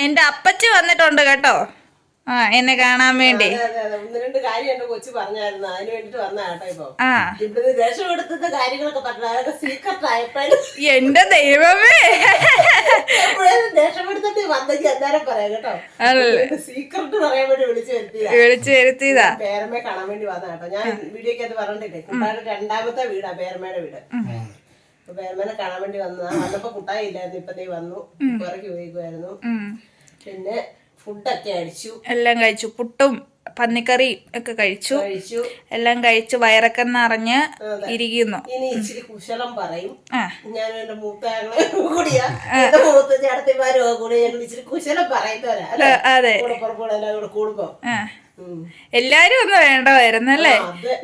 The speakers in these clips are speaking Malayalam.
എന്റെ അപ്പച്ചി വന്നിട്ടുണ്ട് കേട്ടോ. എന്നെ കാണാൻ വേണ്ടി. ഒന്ന് രണ്ട് കാര്യം എന്റെ കൊച്ചു പറഞ്ഞായിരുന്നു, അതിന് വേണ്ടിട്ട് വന്ന കേട്ടോ. ഇപ്പൊ ഇവിടെ രക്ഷപ്പെടുത്തുന്ന കാര്യങ്ങളൊക്കെ പറഞ്ഞു, അതൊക്കെ സീക്രട്ട് ആയപ്പോഴും എന്റെ ദൈവമേ രക്ഷപ്പെടുത്തിട്ട് വന്നെങ്കിൽ എന്തായാലും പറയാം കേട്ടോ. സീക്രട്ട് പറയാൻ വേണ്ടി വിളിച്ചു വരുത്തിയതാ. പേരമ്മയെ കാണാൻ വേണ്ടി വന്ന കേട്ടോ. ഞാൻ വീഡിയോക്ക് അത് പറഞ്ഞിട്ടില്ലേ, കുട്ടായുടെ രണ്ടാമത്തെ വീടാ പേരമ്മയുടെ വീട്. അപ്പൊ പേരമ്മനെ കാണാൻ വേണ്ടി വന്നതാ. വന്നപ്പോ കുട്ടായി ഇല്ലായിരുന്നു, ഇപ്പൊ നീ വന്നു പുറകെ പോയിക്കുമായിരുന്നു. പിന്നെ ഫുഡൊക്കെ അടിച്ചു, എല്ലാം കഴിച്ചു. പുട്ടും പന്നിക്കറിയും ഒക്കെ കഴിച്ചു. എല്ലാം കഴിച്ചു വയറൊക്കെ നിറഞ്ഞ് ഇരിക്കുന്നു. ഇനി ഇച്ചിരി കുശലം പറയും. ഞാൻ എന്റെ മൂത്തങ്ങളെ കൂടിയാ മൂത്ത ചേട്ടത്തിമാരോ കൂടി ഇച്ചിരി കുശലം പറയുന്നവരാ. അതെ, എല്ലാം കൂടെ കൂടുമ്പോ എല്ലാരും ഒന്ന് വേണ്ടതായിരുന്നല്ലേ.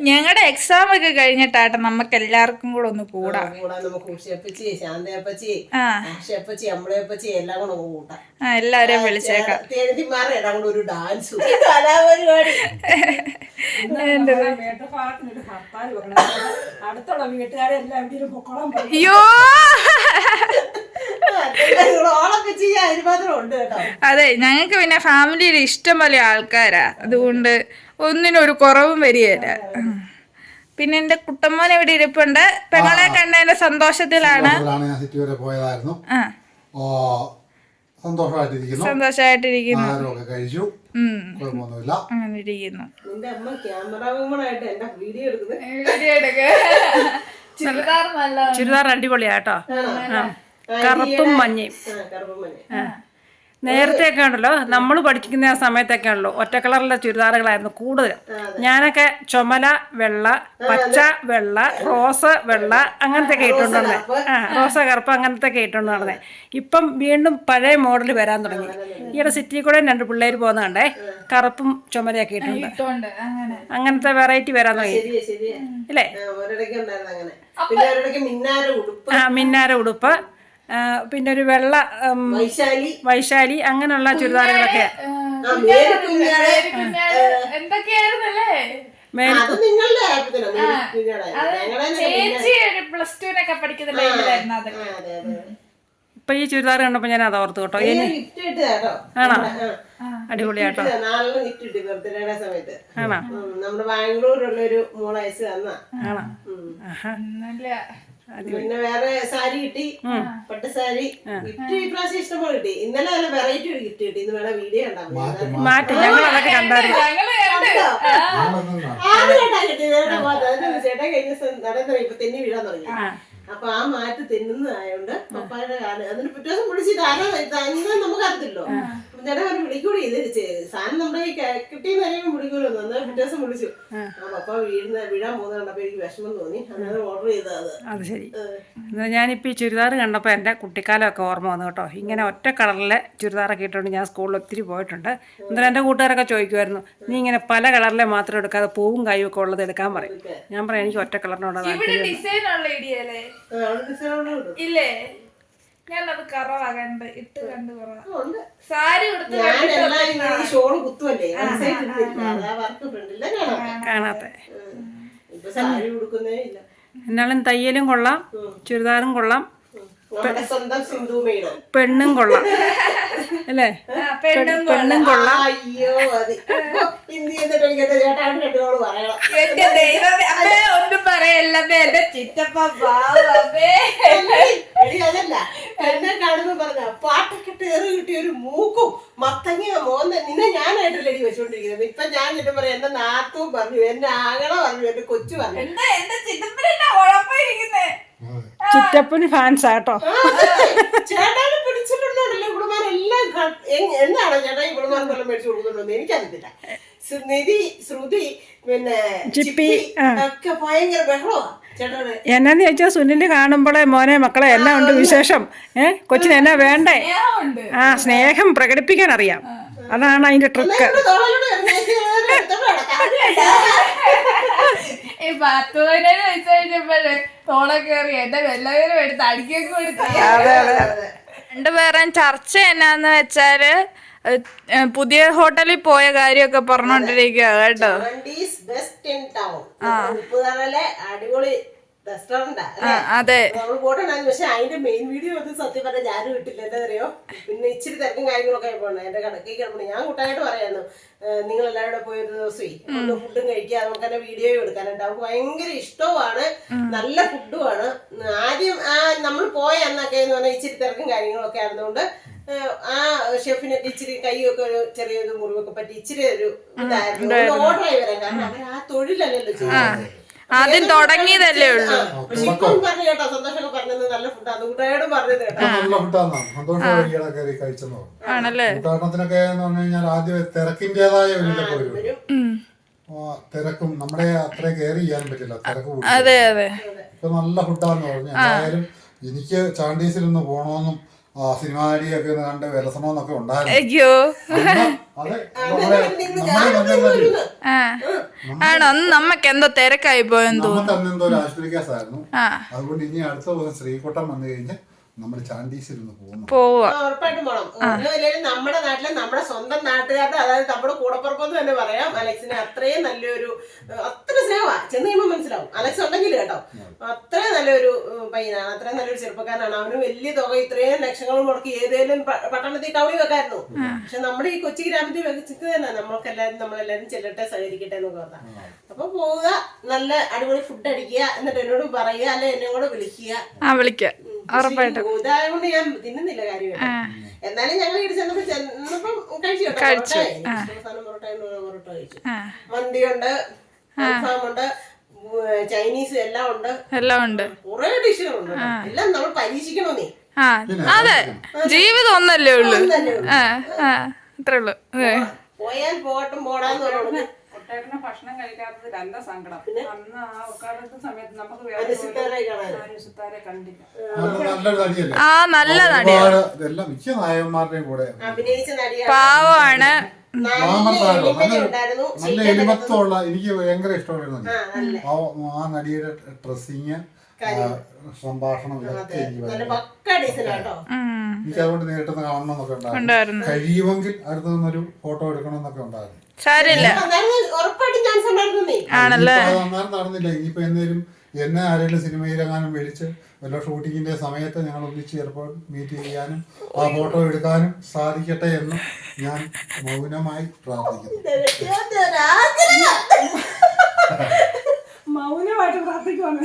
ഞങ്ങളുടെ എക്സാം ഒക്കെ കഴിഞ്ഞിട്ടാട്ടെ നമുക്ക് എല്ലാവർക്കും കൂടെ ഒന്ന് കൂടാം. നമുക്ക് ഉഷയപ്പച്ചി, ശാന്തയപ്പച്ചി, ആശയപ്പച്ചി, അമ്മളയപ്പച്ചി എല്ലാം കൂടെ കൂട്ടാം. എല്ലാരെയും വിളിച്ചേക്കാം. തേനിമാരുടെ എല്ലാം കൂടെ ഒരു ഡാൻസ് കലാപരിപാടി. അടുത്തുള്ള വീട്ടുകാരെല്ലാം അയ്യോ അതെ, ഞങ്ങൾക്ക് പിന്നെ ഫാമിലിയിൽ ഇഷ്ടം പോലെ ആൾക്കാരാ, അതുകൊണ്ട് ഒന്നിനും ഒരു കുറവും വരികയില്ല. പിന്നെ എന്റെ കുട്ടമ്മോൻ ഇവിടെ ഇരിപ്പുണ്ട്. പെങ്ങളെ കണ്ടതിന്റെ സന്തോഷത്തിലാണ്. സന്തോഷമായിട്ടിരിക്കുന്നു. അങ്ങനെ ഇരിക്കുന്നു. ചുരിദാർ അടിപൊളിയാട്ടോ. കറുപ്പും മഞ്ഞയും. നേരത്തെയൊക്കെ ഉണ്ടല്ലോ, നമ്മൾ പഠിക്കുന്ന ആ സമയത്തൊക്കെ ഉണ്ടല്ലോ ഒറ്റ കളറിലെ ചുരിദാറുകളായിരുന്നു കൂടുതൽ. ഞാനൊക്കെ ചുമല വെള്ള, പച്ച വെള്ള, റോസ് വെള്ള അങ്ങനത്തെ ഒക്കെ ഇട്ടുകൊണ്ട് നടന്നേ. റോസ കറുപ്പ് അങ്ങനത്തെ ഒക്കെ ഇട്ടുകൊണ്ട് നടന്നേ. ഇപ്പം വീണ്ടും പഴയ മോഡൽ വരാൻ തുടങ്ങി. ഈയിടെ സിറ്റിയിൽ കൂടെ 2 പിള്ളേർ പോകുന്ന കണ്ടേ, കറുപ്പും ചുമലയൊക്കെ ഇട്ടുണ്ട്. അങ്ങനത്തെ വെറൈറ്റി വരാൻ തുടങ്ങി അല്ലേ. മിന്നാര ഉടുപ്പ്, പിന്നെ ഒരു വെള്ള വൈശാലി അങ്ങനെയുള്ള ചുരിദാറുകളൊക്കെ. ഇപ്പൊ ഈ ചുരിദാർ കണ്ടപ്പോ ഞാൻ അത് ഓർത്തു കേട്ടോ. ആണോ, അടിപൊളിയാട്ടോ. ആണോ, നമ്മുടെ ബാംഗ്ലൂരിലുള്ളൊരു മോളയച്ച് തന്ന. ആണോ, പിന്നെ വേറെ സാരി കിട്ടി, പട്ട് സാരി ഗിഫ്റ്റ്. ഈ പ്രാവശ്യം ഇഷ്ടംപോലെ കിട്ടി. ഇന്നലെ നല്ല വെറൈറ്റി ഒരു ഗിഫ്റ്റ് കിട്ടി. ഇന്ന് വേണം വീഡിയോ മാറ്റി ഞങ്ങൾ അതൊക്കെ കണ്ടായിരുന്നു. ചേട്ടാ കഴിഞ്ഞ നടന്ന ഇപ്പൊ തെന്നി വീഴാൻ തുടങ്ങി. അപ്പൊ ആ മാറ്റ് തിന്നുന്നതായോണ്ട് പപ്പായുടെ കാലം അതിന് പിറ്റേ ദിവസം വിളിച്ചിട്ട് ആരോ നമുക്ക് അറിയത്തില്ലോ. ചേട്ടാ പറഞ്ഞു വിളിക്കൂടി, ഇത് സാധനം നമ്മുടെ ഈ കിട്ടിയെന്ന് അറിയുമ്പോൾ വിളിക്കൂലോ. അന്നേരം പിറ്റേ ദിവസം വിളിച്ചു. ആ പപ്പ വീഴാൻ പോകുന്ന കണ്ടപ്പോ എനിക്ക് വിഷമം തോന്നി. അന്നേരം ഓർഡർ ചെയ്തത്. അത് ശരി. ഞാനിപ്പോൾ ഈ ചുരിദാർ കണ്ടപ്പോൾ എൻ്റെ കുട്ടിക്കാലമൊക്കെ ഓർമ്മ വന്നു കേട്ടോ. ഇങ്ങനെ ഒറ്റ കളറിലെ ചുരിദാറൊക്കെ ഇട്ടുകൊണ്ട് ഞാൻ സ്കൂളിൽ ഒത്തിരി പോയിട്ടുണ്ട്. എന്നിട്ട് എൻ്റെ കൂട്ടുകാരൊക്കെ ചോദിക്കുമായിരുന്നു, നീ ഇങ്ങനെ പല കളറിലെ മാത്രം എടുക്കാതെ പൂവും കായും ഒക്കെ ഉള്ളത് എടുക്കാൻ പറയും. ഞാൻ പറയാം എനിക്ക് ഒറ്റ കളറിനോട് ഇല്ലേ. ഞാനത് കുറവാകണ്ട് ഇട്ട് കണ്ട് കുറവാ. സാരി കാണാത്ത. എന്നാലും തയ്യലും കൊള്ളാം, ചുരിദാറും കൊള്ളാം, പെണ്ണും കൊള്ളാം അല്ലേ. പെണ്ണും കൊള്ളാം. ഒന്നും പറയല്ലേ എന്റെ ചിറ്റപ്പ. അതല്ല എന്നെ കാണുമ്പോ പറഞ്ഞ പാട്ടൊക്കെ ഏറി കിട്ടിയ ഒരു മൂക്കും മത്തങ്ങ മോന്ന നിന്നെ ഞാനായിട്ടല്ലേ എടി വെച്ചോണ്ടിരിക്കുന്നത്. ഇപ്പൊ ഞാൻ എന്നിട്ട് പറയാം, എന്റെ നാത്തും പറഞ്ഞു, എന്റെ ആങ്ങള പറഞ്ഞു, എന്റെ കൊച്ചു പറഞ്ഞു. ചിറ്റപ്പന് ഫാൻസ് ആട്ടോ. ചേട്ടാനെ പിടിച്ചിട്ടുണ്ടല്ലോ ഇവിടുമാരെല്ലാം. എന്താണോ ചേട്ടാ ഇവിടുമാർക്കെല്ലാം മേടിച്ചു കൊടുക്കുന്നുണ്ടോ എനിക്കറിയത്തില്ല. നിധി, ശ്രുതി, പിന്നെ ചിപ്പി ഒക്കെ ഭയങ്കര ബഹളമാ. എന്നാന്ന് ചോദിച്ചാൽ സുനില് കാണുമ്പോളെ മോനെ മക്കളെ എന്നാ ഉണ്ട് വിശേഷം, കൊച്ചിന് എന്നാ വേണ്ടേ, ആ സ്നേഹം പ്രകടിപ്പിക്കാൻ അറിയാം. അതാണ് അതിന്റെ ട്രിക്ക്. രണ്ടുപേരും ചർച്ച എന്നാന്ന് വെച്ചാല് പുതിയ ഹോട്ടലിൽ പോയ കാര്യമൊക്കെ പറഞ്ഞോണ്ടിരിക്കുക കേട്ടോ. അടിപൊളി റെസ്റ്റോറന്റാ അതെ നമ്മൾ പോയിട്ടുണ്ടായിരുന്നു. പക്ഷെ അതിന്റെ മെയിൻ വീഡിയോ അത് സത്യം പറഞ്ഞാൽ ഞാനും ഇട്ടില്ല. എന്താ അറിയോ, പിന്നെ ഇച്ചിരി തിരക്കും കാര്യങ്ങളൊക്കെ പോകണം. എന്റെ കടക്കി കിടപ്പുണ്ട്. ഞാൻ കൂട്ടായിട്ട് പറയായിരുന്നു, നിങ്ങൾ എല്ലാവരും പോയി ഒരു ദിവസമേ ഒന്ന് ഫുഡും കഴിക്കുക, നമുക്ക് തന്നെ വീഡിയോ എടുക്കാനുണ്ട്. അവർക്ക് ഭയങ്കര ഇഷ്ടവുമാണ്, നല്ല ഫുഡുമാണ്. ആദ്യം നമ്മൾ പോയ അന്നൊക്കെ എന്ന് പറഞ്ഞാൽ ഇച്ചിരി തിരക്കും കാര്യങ്ങളൊക്കെ ആയിരുന്നുകൊണ്ട് ആ ഷെഫിനൊക്കെ ഇച്ചിരി കൈയൊക്കെ ഒരു ചെറിയൊരു മുറിവൊക്കെ പറ്റി ഇച്ചിരി ഒരു ഇതായിരുന്നു. ഓർഡർ ആയി വരാൻ കാരണം അവർ ആ തൊഴിലല്ലല്ലോ ചെയ്യുന്നത്. ആദ്യം തുടങ്ങിയതല്ലേ ഉള്ളൂ. ഇപ്പം പറഞ്ഞു കേട്ടോ, സന്തോഷമൊക്കെ പറഞ്ഞത് നല്ല ഫുഡാണ്. കൂട്ടുകാരോടും പറഞ്ഞത് കേട്ടോ, നല്ല ഫുഡാണ്. സന്തോഷം കയറി കഴിച്ചെന്നോ ആണല്ലേ. ഉദ്ഘാടനത്തിനൊക്കെ എന്ന് പറഞ്ഞു കഴിഞ്ഞാൽ ആദ്യം തിരക്കിന്റേതായ ഒരു ഇതൊക്കെ വരും. തിരക്കും നമ്മുടെ അത്ര കയറി ചെയ്യാൻ പറ്റില്ല, തിരക്ക് കൂടും. അതെ അതെ. ഇപ്പൊ നല്ല ഫുഡാന്ന് പറഞ്ഞു. എന്തായാലും എനിക്ക് ചാണ്ടീസിൽ ഒന്ന് പോണോന്നും സിനിമാ നടിയൊക്കെ ഒന്ന് കണ്ട് വിലസണമെന്നൊക്കെ ഉണ്ടായിരുന്നു. അയ്യോ ആണോ, അന്ന് നമ്മക്ക് എന്തോ തിരക്കായി പോയെന്ന് തോന്നുന്നു. നമുക്ക് അന്നെന്തോ ഒരു ആശുപത്രി കേസായിരുന്നു. അതുകൊണ്ട് ഇനി അടുത്ത ദിവസം ശ്രീകുട്ടം വന്നു കഴിഞ്ഞ് നമ്മൾ ചാണ്ടീസിൽ ഒന്ന് പോകുന്നു. ഉറപ്പായിട്ടും പോകണം. നമ്മുടെ നാട്ടിലെ നമ്മുടെ സ്വന്തം നാട്ടുകാരുടെ, അതായത് നമ്മുടെ കൂടപ്പുറപ്പെന്ന് തന്നെ പറയാം, അലക്സിന് അത്രയും നല്ലൊരു അത്ര സ്നേഹമാണ്. ചെന്ന് കഴിയുമ്പോൾ മനസ്സിലാവും അലക്സ് ഉണ്ടെങ്കിൽ കേട്ടോ. അത്രയും നല്ലൊരു പയ്യനാണ്, അത്രയും നല്ലൊരു ചെറുപ്പക്കാരനാണ്. അവന് വലിയ തുക ഇത്രയും ലക്ഷങ്ങൾ മുടക്കി ഏതേലും പട്ടണത്തിൽ ടൗണിൽ വെക്കായിരുന്നു. പക്ഷെ നമ്മുടെ ഈ കൊച്ചി ഗ്രാമത്തിൽ വെച്ചിട്ട് തന്നെ നമ്മളെല്ലാരും ചെല്ലട്ടെ, സഹകരിക്കട്ടെ എന്നൊക്കെ പറഞ്ഞാൽ. അപ്പൊ പോവുക, നല്ല അടിപൊളി ഫുഡ് അടിക്കുക, എന്നിട്ട് എന്നോട് പറയുക, അല്ലെ എന്നെ കൂടെ വിളിക്കുക. ഇതായതുകൊണ്ട് ഞാൻ തിന്നുന്നില്ല കാര്യമായിട്ട്. എന്നാലും ഞങ്ങൾ ഇവിടെ ചെന്നപ്പം കഴിച്ചു കേട്ടോ. പൊറോട്ട കഴിച്ചു. മന്തിയുണ്ട്, അൽഫാമുണ്ട്, ചൈനീസ് എല്ലാം ഉണ്ട്. കുറെ ഡിഷുകളുണ്ട്. എല്ലാം നമ്മൾ പരീക്ഷിക്കണമെന്നേ. അതെ, ജീവിതം ഒന്നല്ലേ ഉള്ളു. അത്രേ ഉള്ളു. പോയാൽ പോകട്ടും പോടാന്ന് പറഞ്ഞു. ഭക്ഷണം കഴിക്കാത്തത് നല്ല സങ്കടം. അന്ന് ആ ഉദ്ഘാടന സമയത്ത് നമുക്ക് കണ്ടില്ല. നല്ല നടിയാണ്, മിക്ക നായകന്മാരുടെയും കൂടെ അഭിനയിച്ച നടിയാണ്, പാവമാണ്, നല്ല എലിമത്തമുള്ള. എനിക്ക് ഭയങ്കര ഇഷ്ടമായിരുന്നു ആ നടിയുടെ ഡ്രസ്സിങ്, സംഭാഷണം, ഇതൊക്കെ എനിക്ക് അതുകൊണ്ട് നേരിട്ട് കാണണം എന്നൊക്കെ ഉണ്ടായിരുന്നു. കഴിയുമെങ്കിൽ അടുത്ത് നിന്നൊരു ഫോട്ടോ എടുക്കണം എന്നൊക്കെ ഉണ്ടായിരുന്നു. ആണല്ലേ. അന്നേരം നടന്നില്ല. ഇനിയിപ്പോ എന്നേലും എന്നെ ആരെങ്കിലും സിനിമയിലെങ്ങാനും വിളിച്ച് വല്ല ഷൂട്ടിങ്ങിന്റെ സമയത്ത് ഞങ്ങൾ ഒന്നിച്ച് ചിലപ്പോൾ മീറ്റ് ചെയ്യാനും ആ ഫോട്ടോ എടുക്കാനും സാധിക്കട്ടെ എന്ന് ഞാൻ മൗനമായി പ്രാർത്ഥിക്കുന്നു. മൗനമായിട്ട് പ്രാർത്ഥിക്കുവാണ്.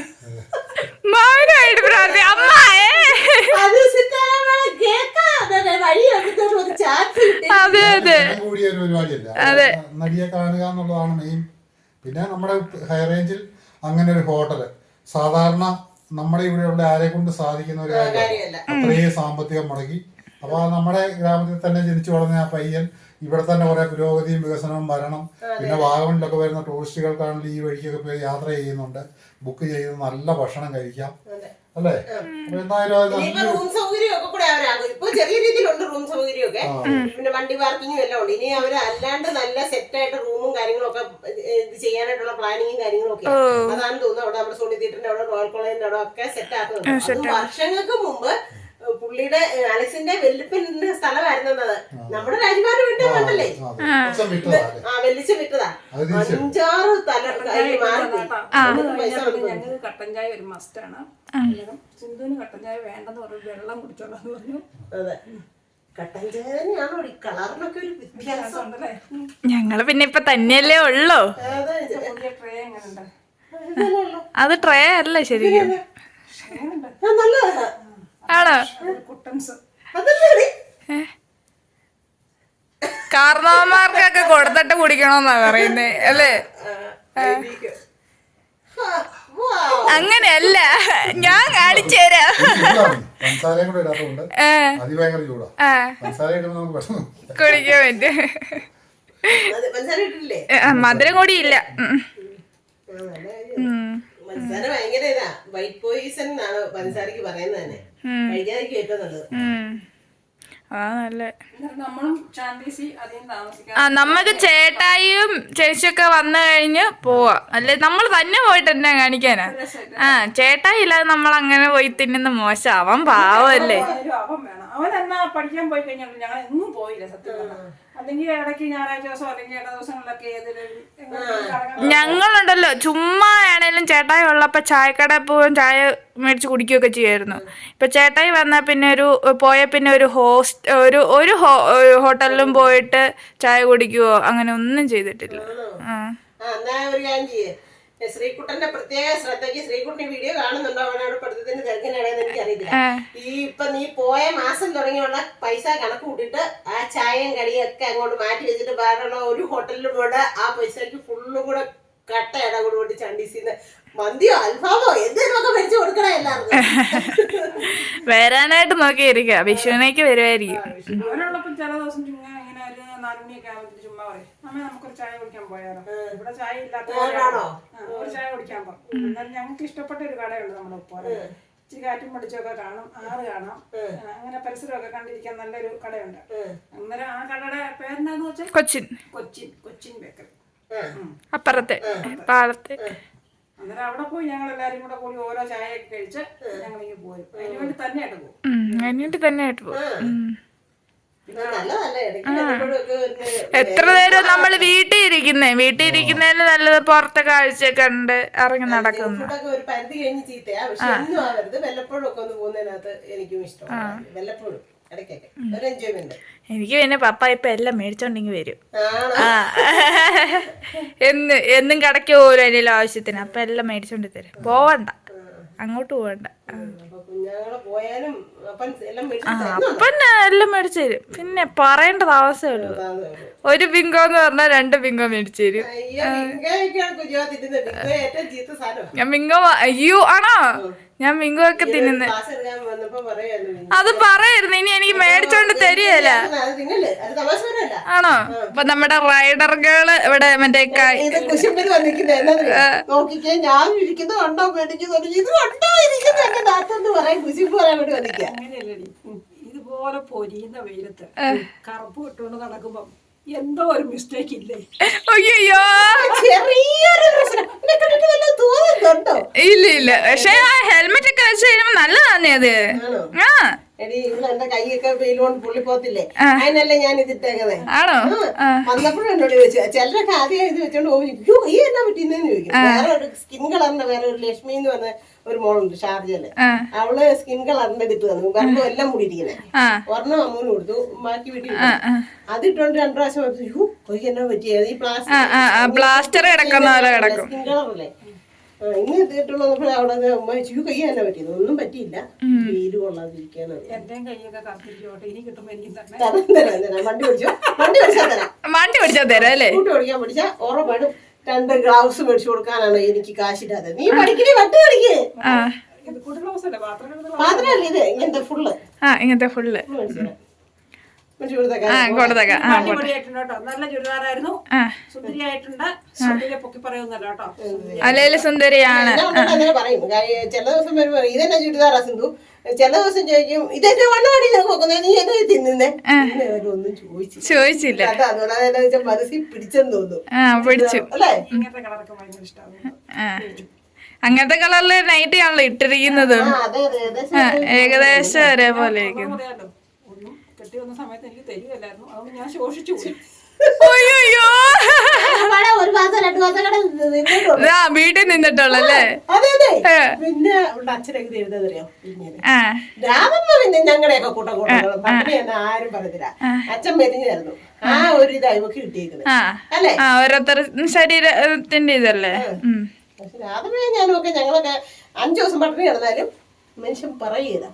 മൗനമായിട്ട് പ്രാർത്ഥി അമ്മായേ. അതെ അതെ, കൂടിയ ഒരു പരിപാടിയല്ല. നടിയെ കാണുക എന്നുള്ളതാണ് മെയിൻ. പിന്നെ നമ്മുടെ ഹൈ റേഞ്ചിൽ അങ്ങനെ ഒരു ഹോട്ടല് സാധാരണ നമ്മുടെ ഇവിടെയുള്ള ആരെ കൊണ്ട് സാധിക്കുന്ന ഒരു കാര്യമല്ല. അത്രയും സാമ്പത്തികം മുടക്കി. അപ്പൊ നമ്മുടെ ഗ്രാമത്തിൽ തന്നെ ജനിച്ചു വളർന്ന ആ പയ്യൻ ഇവിടെ തന്നെ കുറെ പുരോഗതിയും വികസനവും വരണം. പിന്നെ വാഗമണിലൊക്കെ വരുന്ന ടൂറിസ്റ്റുകൾക്കാണെങ്കിൽ ഈ വഴിക്കൊക്കെ പോയി യാത്ര ചെയ്യുന്നുണ്ട്, ബുക്ക് ചെയ്ത് നല്ല ഭക്ഷണം കഴിക്കാം അല്ലേ. റൂം സൗകര്യം ഒക്കെ കൂടെ അവരാകും. ഇപ്പൊ ചെറിയ രീതിയിലുണ്ട് റൂം സൗകര്യം ഒക്കെ, പിന്നെ വണ്ടി പാർക്കിങ്ങും എല്ലാം ഉണ്ട്. ഇനി അവര് അല്ലാണ്ട് നല്ല സെറ്റായിട്ട് റൂമും കാര്യങ്ങളും ഒക്കെ ഇത് ചെയ്യാനായിട്ടുള്ള പ്ലാനിങ്ങും കാര്യങ്ങളും ഒക്കെ അതാണ് തോന്നുന്നു. അവിടെ നമ്മുടെ സോണി തിയേറ്ററിന്റെ അവിടെ, റോയൽ കോളേജിന്റെ അവിടെ ഒക്കെ സെറ്റ് ആക്കുന്നുണ്ട്. അത് വർഷങ്ങൾക്ക് മുമ്പ് പുള്ളിയുടെ അലക്സിന്റെ വെല്ലുപ്പിന്റെ സ്ഥലമായിരുന്നത് നമ്മുടെ രാജുമാരുടെ വീട്ടിൽ കണ്ടല്ലേ, വെല്ലിച്ച് വിട്ടതാ. 5-6 തല ഞങ്ങൾക്ക് കട്ടൻ ചായ ഒരു മസ്റ്റാണ്. സിന്ധുവിന് കട്ടൻ ചായ വേണ്ടെന്ന് പറഞ്ഞു, വെള്ളം കുടിച്ചോളാന്ന് പറഞ്ഞു. അതെ, കട്ടൻ ചായ തന്നെയാണോ കളറിനൊക്കെ ഒരു വ്യത്യാസം ഉണ്ടല്ലേ. ഞങ്ങള് പിന്നെ ഇപ്പൊ തന്നെയല്ലേ ഉള്ളൂ. ട്രേ എങ്ങനെയുണ്ട്? അത് ട്രേ അല്ല ശരിക്കും. നല്ലതാണ്. ആണോ? കുട്ടൻസ് കാരണവന്മാർക്കൊക്കെ കൊടുത്തിട്ട് കുടിക്കണോന്നാ പറയുന്നേ അല്ലേ? അങ്ങനെയല്ല, ഞാൻ കാണിച്ചു തരാം. കുടിക്കാൻ പറ്റും. മധുരം കൂടിയില്ല. പഞ്ചസാര ഭയങ്കര ഇതാ, വൈറ്റ് പോയിസൺ എന്നാണ് പഞ്ചസാരക്ക് പറയുന്നത് തന്നെ. കഴിക്കാതിരിക്കും ഏറ്റവും നല്ലത്. നമുക്ക് ചേട്ടായിയും ചേച്ചിയൊക്കെ വന്നു കഴിഞ്ഞ് പോവാ. അല്ലെ നമ്മൾ തന്നെ പോയിട്ട് എന്നാ കാണിക്കാനാ? ചേട്ടായി ഇല്ലാതെ നമ്മൾ അങ്ങനെ പോയി തിന്നുന്ന മോശം. അവൻ പാവല്ലേ. അവൻ എന്നാ പഠിക്കാൻ പോയി കഴിഞ്ഞാൽ ഞങ്ങൾ എങ്ങും പോയില്ല സത്യം. അല്ലെങ്കിൽ ഇടയ്ക്ക് ഞായറാഴ്ച ദിവസം അല്ലെങ്കിൽ ഇട ദിവസങ്ങളിലൊക്കെ ഞങ്ങളുണ്ടല്ലോ ചുമ്മാ ആണേലും ചേട്ടായി ഉള്ളപ്പോൾ ചായക്കടയിൽ പോവും ചായ മേടിച്ച് കുടിക്കുകയൊക്കെ ചെയ്യുമായിരുന്നു. ഇപ്പം ചേട്ടായി വന്നാൽ പിന്നെ പിന്നെ ഒരു ഹോട്ടലിലും പോയിട്ട് ചായ കുടിക്കുകയോ അങ്ങനെ ഒന്നും ചെയ്തിട്ടില്ല. എന്നാ ഒരു കാര്യം ചെയ്യേ, ശ്രീകുട്ടന്റെ പ്രത്യേക ശ്രദ്ധയ്ക്ക്, ശ്രീകുട്ടൻ വീഡിയോ കാണുന്നുണ്ടോ അവനോട് പഠിത്തത്തിന് തിരക്കിനിടയെന്ന് എനിക്കറിയില്ല. ഇപ്പൊ നീ പോയ മാസം തുടങ്ങിയുള്ള പൈസ കണക്ക് കൂട്ടിയിട്ട് ആ ചായയും കടിയും ഒക്കെ അങ്ങോട്ട് മാറ്റി വെച്ചിട്ട് വേറെ ഒരു ഹോട്ടലിലും കൂടെ ആ പൈസക്ക് ഫുള്ളും കൂടെ കട്ട ഇടകൂടി കൂട്ടി ചണ്ടീസിന്ന് മന്തിയോ അൽഫാമോ എന്തെങ്കിലുമൊക്കെ മേടിച്ചു കൊടുക്കണേ എല്ലാവർക്കും. വരാനായിട്ട് നോക്കിയിരിക്കുക, വിഷുവിനേക്ക് വരുമായിരിക്കും. അവനുള്ളപ്പം ചില ദിവസം ചുമ്മാ ഇങ്ങനെ ഒരു 4 മണിയൊക്കെ ആവുമ്പോൾ ചുമ്മാ പറയും, അമ്മ നമുക്കൊരു ചായ കുടിക്കാൻ പോയാലോ, ഇവിടെ ചായ ഇല്ലാത്ത ഒരു ചായ കുടിക്കാൻ പോകും. എന്നാലും ഞങ്ങൾക്ക് ഇഷ്ടപ്പെട്ട ഒരു കടയുണ്ട് നമ്മുടെ ഉപ്പാറ, ഇച്ചിരി കാറ്റും പഠിച്ചൊക്കെ കാണും, ആറ് കാണാം, അങ്ങനെ പരിസരമൊക്കെ കണ്ടിരിക്കാൻ നല്ലൊരു കടയുണ്ട്. അന്നേരം ആ കടയുടെ പേരെന്താന്ന് വെച്ചാൽ കൊച്ചിൻ ബേക്കറി, അപ്പുറത്തെ പാലത്തെ. അന്നേരം അവിടെ പോയി ഞങ്ങൾ എല്ലാരും കൂടെ കൂടി ഓരോ ചായയൊക്കെ കഴിച്ച് ഞങ്ങളിങ്ങ് പോരും. അതിന് വേണ്ടി തന്നെയായിട്ട് പോകും. അതിനായിട്ട് തന്നെയായിട്ട് പോകും. നല്ലതല്ലേ എത്ര നേരം നമ്മൾ വീട്ടിൽ ഇരിക്കുന്നതിന് നല്ലത് പുറത്തെ കാഴ്ചയൊക്കെ കണ്ട് ഇറങ്ങി നടക്കുന്നു. ഒരു പരിധി കഴിഞ്ഞ് ചീത്തയാ, പക്ഷെ ഒന്നും ആവരുത്. വല്ലപ്പോഴും ഒക്കെ ഒന്ന് പോകുന്നതിനകത്ത് എനിക്കും ഇഷ്ടമാണ്. വല്ലപ്പോഴും ഇടയ്ക്കൊക്കെ ഒരു എൻജോയ്മെന്റ്. എനിക്ക് പിന്നെ പപ്പ ഇപ്പൊ എല്ലാം മേടിച്ചോണ്ടെങ്കിൽ വരും. എന്നും കടയ്ക്ക് പോലും അതിനുള്ള ആവശ്യത്തിന് അപ്പൊ എല്ലാം മേടിച്ചോണ്ട് തരും. പോവണ്ട, അങ്ങോട്ട് പോവണ്ട. അപ്പൻ എല്ലാം മേടിച്ചു തരും. പിന്നെ പറയേണ്ടത് ആവശ്യമേ ഉള്ളൂ. ഒരു ബിങ്കോ എന്ന് പറഞ്ഞാൽ 2 ബിങ്കോ മേടിച്ചു തരും. ഞാൻ ബിങ്കോ ആണോ? ഞാൻ ബിങ്കോ ഒക്കെ തിന്നുന്നത്. അത് പറയായിരുന്നു. ഇനി എനിക്ക് മേടിച്ചോണ്ട് തരികയല്ല ആണോ? അപ്പൊ നമ്മുടെ റൈഡർ ഗേള് ഇവിടെ മറ്റേ നോക്കിക്കേ, ഞാൻ ഇരിക്കുന്നത് കണ്ടോ മേടിക്കുന്നു, ഇത് കണ്ടോ ഇതുപോലെ പൊരിയുന്ന വെയിലത്ത് കറുപ്പ് ഇട്ടുകൊണ്ട് നടക്കുമ്പോ എന്തോ ഒരു മിസ്റ്റേക്ക് ഇല്ലേ? അയ്യോ, ചെറിയൊരു തോന്നുന്നുണ്ടോ? ഇല്ല. പക്ഷെ ആ ഹെൽമെറ്റ് ഒക്കെ വെച്ച് കഴിയുമ്പോ നല്ലതാന്നേ അത്. എടി ഇവിടെ എന്റെ കൈയൊക്കെ വെയിലുകൊണ്ട് പൊള്ളിപ്പോത്തില്ലേ, അതിനല്ലേ ഞാൻ ഇതിട്ടേക്കണേ. ആണോ? വന്നപ്പോഴും എന്നോട് ചോദിച്ചു. ചിലരൊക്കെ ആദ്യം ഇത് വെച്ചോണ്ട് പോകും, അയ്യോ ഈ എന്നാ പറ്റിയെന്ന് ചോദിക്കും. വേറെ ഒരു സ്കിൻ കളറിന്റെ വേറെ ഒരു ലക്ഷ്മി എന്ന് പറഞ്ഞ ഒരു മോളുണ്ട് ഷാർജയില്. അവള് സ്കിൻ കളറിന്റെ ഇതിട്ട് തന്നു, ഗർഭം എല്ലാം മൂടിയിരിക്കണേ. ഒരെണ്ണം അമ്മൂന് കൊടുത്തു, ബാക്കി വീട്ടിൽ അതിട്ടോണ്ട് 2 പ്രാവശ്യം അയ്യോ കൊയ്ക്ക് എന്നാ പറ്റിയത്, ഈ പ്ലാസ്റ്റർ സ്കിൻ കളറല്ലേ. ഇന്ന് എത്തിയിട്ടുള്ള അവിടെ അമ്മ ചൂ കൈ തന്നെ പറ്റിയത്, ഒന്നും പറ്റിയില്ല. വെയില് കൊള്ളാതിരിക്കാനാണ്. എന്റെയും കൈയൊക്കെ കത്തിരിക്കോട്ടെ, ഇനി കിട്ടുമ്പോ എനിക്ക് വണ്ടി പഠിച്ചാ തരാം അല്ലേ? കൂട്ടി ഓടിക്കാൻ പഠിച്ചാ ഉറപ്പായിട്ടും 2 ഗ്ലൗസ് മേടിച്ചു കൊടുക്കാനാണ് എനിക്ക് കാശില്ലാതെ. നീ പഠിക്കണേ, വട്ടി പഠിക്കേ. മാത്രല്ല ഇത് ഇങ്ങനത്തെ ഫുള്ള് നല്ല ചുരിദാറായിരുന്നു, സുന്ദരിയായിട്ടുണ്ട്. പൊക്കി പറയുന്നല്ലോ കേട്ടോ, അല്ലേല് സുന്ദരിയാണ്. പറയും ചില ദിവസം വരുമ്പോ ഇതെന്നെ ചുരിദാറാ സിന്ധു, ചില ദിവസം ചോദിക്കും ഇതെന്നെ വണ്ണവാടി നോക്കുന്നേ, നീ എന്നെ തിന്നുന്നേ. ഒന്നും ചോദിച്ചില്ല. അതുകൊണ്ട് മനസ്സിൽ പിടിച്ചെന്ന് തോന്നുന്നു. പിടിച്ചു അല്ലേ? ഇങ്ങനത്തെ കളറൊക്കെ ഭയങ്കര ഇഷ്ടമാണ്. അങ്ങനത്തെ കളറില് നൈറ്റ് ആണല്ലോ ഇട്ടിരിക്കുന്നത്. ഏകദേശം ഒരേപോലെ ഒന്നും കെട്ടി വന്ന സമയത്ത് എനിക്ക് തരികയല്ലായിരുന്നു, അതുകൊണ്ട് ഞാൻ ശോഷിച്ചു പോയി. വീട്ടിൽ നിന്നിട്ടുള്ളല്ലേ? പിന്നെ അച്ഛനൊക്കെ എഴുതാറിയോ? രാമമ്മ പിന്നെ ഞങ്ങളുടെയൊക്കെ കൂട്ടം ആരും പറയത്തില്ല. അച്ഛൻ മെലിഞ്ഞായിരുന്നു, ആ ഒരു ഇതാ ഇവക്ക് കിട്ടിയിരിക്കുന്നത് അല്ലേ? ഓരോരുത്തർ ശരീരത്തിന്റെ ഇതല്ലേ. രാമമ്മ ഞാനും ഒക്കെ ഞങ്ങളൊക്കെ 5 ദിവസം പട്ടിണി കിടന്നാലും മനുഷ്യൻ പറയില്ല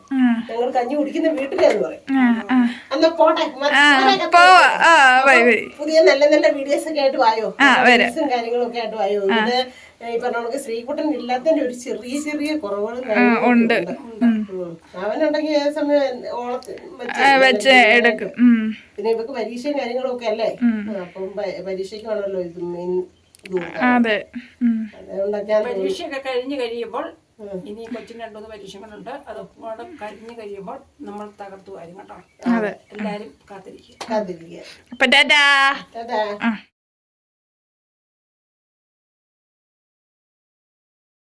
ഞങ്ങൾ കഞ്ഞി കുടിക്കുന്ന വീട്ടിലെന്ന് പറയും. അന്ന് പോട്ടെ, പുതിയ നല്ല നല്ല വീഡിയോസ് ഒക്കെ ആയിട്ട് വായോ, കാര്യങ്ങളും ഒക്കെ ആയിട്ട് വായോ. ഇത് ഈ പറഞ്ഞ നമുക്ക് ശ്രീകുട്ടൻ ഇല്ലാത്തതിന്റെ ഒരു ചെറിയ ചെറിയ കുറവുകൾ ഉണ്ട്. അവനുണ്ടെങ്കിൽ ഏത് സമയം ഓണത്തിന് എടുക്കും. പിന്നെ ഇവക്ക് പരീക്ഷയും കാര്യങ്ങളും ഒക്കെ അല്ലേ, അപ്പം പരീക്ഷയ്ക്ക് വേണമല്ലോ ഇത് മെയിൻ. പരീക്ഷയൊക്കെ കഴിഞ്ഞ് കഴിയുമ്പോൾ ഇനി കൊച്ചിന് 2-3 പരീക്ഷകളുണ്ട്, അത് കഴിഞ്ഞ് കഴിയുമ്പോൾ നമ്മൾ തകർത്തു വരും കേട്ടോ. എല്ലാരും കാത്തിരിക്കുക.